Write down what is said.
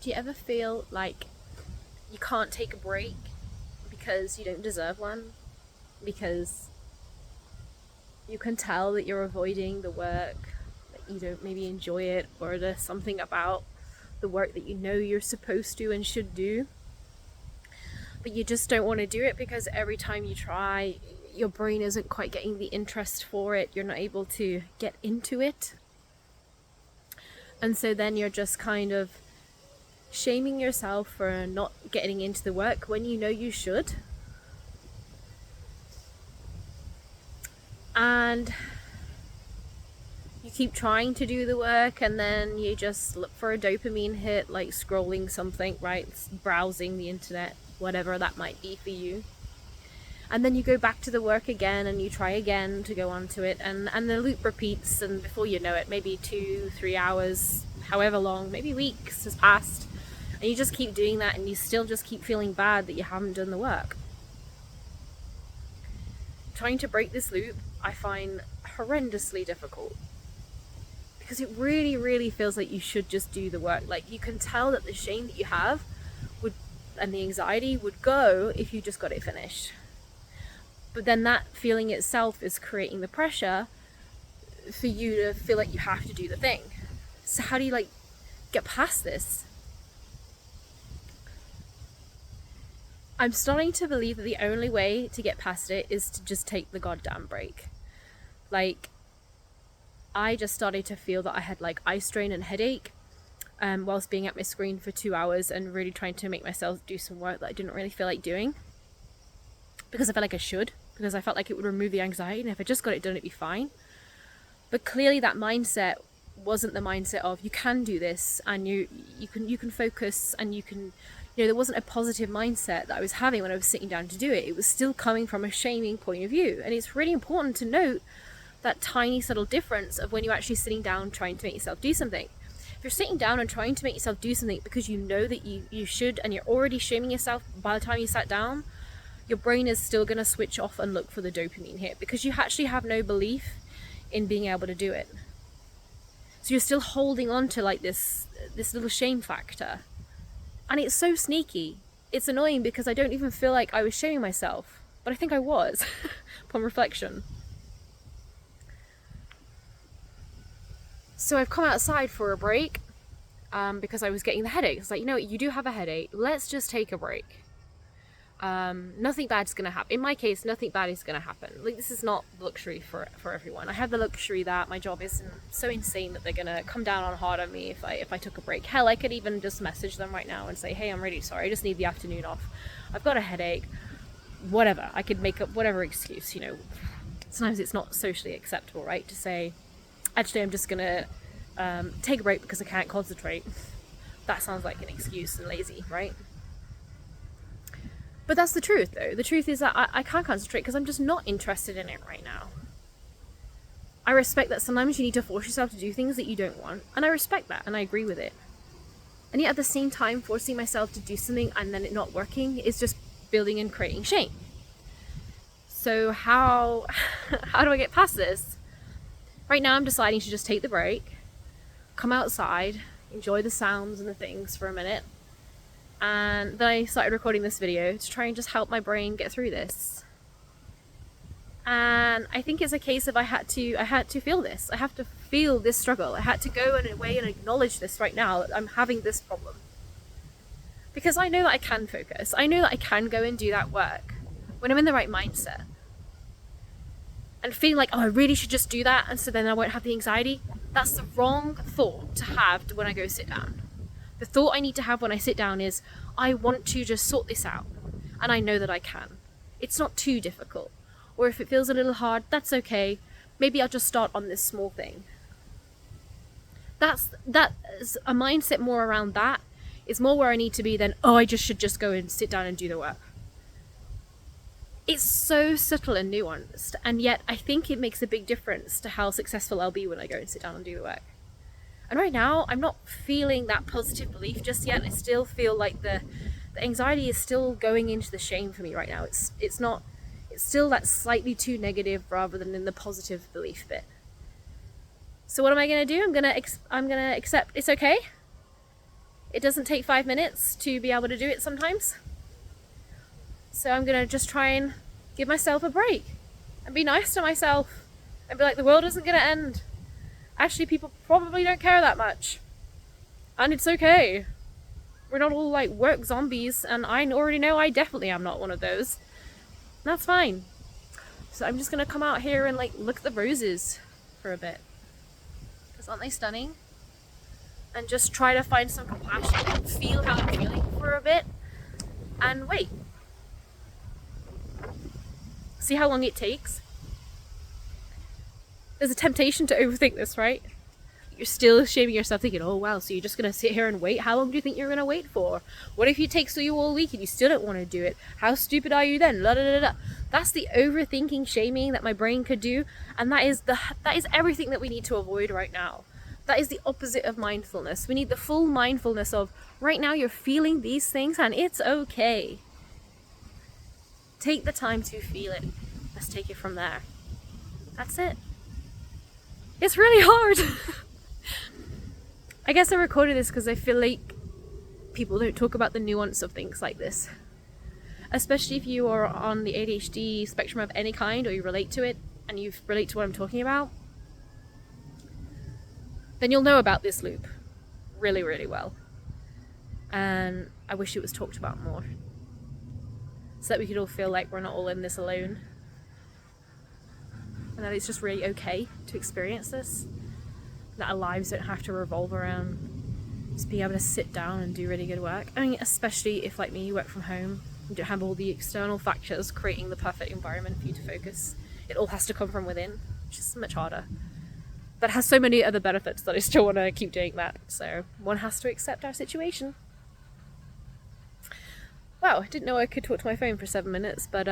Do you ever feel like you can't take a break because you don't deserve one? Because you can tell that you're avoiding the work, that you don't maybe enjoy it, or there's something about the work that you know you're supposed to and should do, but you just don't want to do it because every time you try, your brain isn't quite getting the interest for it. You're not able to get into it. And so then you're just kind of shaming yourself for not getting into the work when you know you should. And you keep trying to do the work, and then you just look for a dopamine hit, like scrolling something, right? Browsing the internet, whatever that might be for you. And then you go back to the work again, and you try again to go onto it, and the loop repeats, and before you know it, maybe 2-3 hours, however long, maybe weeks has passed, and you just keep doing that, and you still just keep feeling bad that you haven't done the work. Trying to break this loop, I find horrendously difficult, because it really, really feels like you should just do the work. Like, you can tell that the shame that you have would, and the anxiety would go if you just got it finished. But then that feeling itself is creating the pressure for you to feel like you have to do the thing. So how do you get past this? I'm starting to believe that the only way to get past it is to just take the goddamn break. I just started to feel that I had eye strain and headache whilst being at my screen for 2 hours and really trying to make myself do some work that I didn't really feel like doing, because I felt like I should, because I felt like it would remove the anxiety, and if I just got it done, it'd be fine. But clearly that mindset wasn't the mindset of you can do this, and you can focus, and you can, there wasn't a positive mindset that I was having when I was sitting down to do it. It was still coming from a shaming point of view. And it's really important to note that tiny subtle difference of when you're actually sitting down trying to make yourself do something. If you're sitting down and trying to make yourself do something because you know that you should, and you're already shaming yourself by the time you sat down, your brain is still going to switch off and look for the dopamine hit, because you actually have no belief in being able to do it. So you're still holding on to this little shame factor. And it's so sneaky. It's annoying because I don't even feel like I was shaming myself, but I think I was upon reflection. So I've come outside for a break because I was getting the headache. It's like, you do have a headache. Let's just take a break. Nothing bad is going to happen. In my case, nothing bad is going to happen. This is not luxury for everyone. I have the luxury that my job isn't so insane that they're going to come down on hard on me if I took a break. Hell, I could even just message them right now and say, hey, I'm really sorry. I just need the afternoon off. I've got a headache. Whatever. I could make up whatever excuse, Sometimes it's not socially acceptable, right? To say, actually, I'm just going to take a break because I can't concentrate. That sounds like an excuse and lazy, right? But that's the truth, though. The truth is that I can't concentrate because I'm just not interested in it right now. I respect that sometimes you need to force yourself to do things that you don't want, and I respect that, and I agree with it. And yet at the same time, forcing myself to do something and then it not working is just building and creating shame. So how do I get past this? Right now I'm deciding to just take the break, come outside, enjoy the sounds and the things for a minute. And then I started recording this video to try and just help my brain get through this. And I think it's a case of I had to feel this. I have to feel this struggle. I had to go in a way and acknowledge this right now, that I'm having this problem. Because I know that I can focus. I know that I can go and do that work when I'm in the right mindset. And feeling like, I really should just do that, and so then I won't have the anxiety. That's the wrong thought to have when I go sit down. The thought I need to have when I sit down is, I want to just sort this out, and I know that I can. It's not too difficult. Or if it feels a little hard, that's okay. Maybe I'll just start on this small thing. That's a mindset more around that is more where I need to be than, I should just go and sit down and do the work. It's so subtle and nuanced, and yet I think it makes a big difference to how successful I'll be when I go and sit down and do the work. And right now, I'm not feeling that positive belief just yet. I still feel like the anxiety is still going into the shame for me right now. It's still that slightly too negative rather than in the positive belief bit. So what am I going to do? I'm going to accept it's okay. It doesn't take 5 minutes to be able to do it sometimes. So I'm gonna just try and give myself a break and be nice to myself and be like, the world isn't gonna end. Actually, people probably don't care that much. And it's okay. We're not all like work zombies, and I already know I definitely am not one of those. And that's fine. So I'm just gonna come out here and like look at the roses for a bit. Because aren't they stunning? And just try to find some compassion and feel how I'm feeling for a bit. And wait. See how long it takes? There's a temptation to overthink this, right? You're still shaming yourself thinking, oh wow, so you're just going to sit here and wait? How long do you think you're going to wait for? What if it takes you all week and you still don't want to do it? How stupid are you then? La, da, da, da. That's the overthinking shaming that my brain could do, and that is everything that we need to avoid right now. That is the opposite of mindfulness. We need the full mindfulness of, right now you're feeling these things and it's okay. Take the time to feel it. Let's take it from there. That's it. It's really hard. I guess I recorded this because I feel like people don't talk about the nuance of things like this. Especially if you are on the ADHD spectrum of any kind, or you relate to it and you relate to what I'm talking about, then you'll know about this loop really, really well. And I wish it was talked about more, so that we could all feel like we're not all in this alone. And that it's just really okay to experience this. That our lives don't have to revolve around just being able to sit down and do really good work. I mean, especially if, like me, you work from home, you don't have all the external factors creating the perfect environment for you to focus. It all has to come from within, which is much harder. But has so many other benefits that I still want to keep doing that. So one has to accept our situation. Wow, I didn't know I could talk to my phone for 7 minutes, but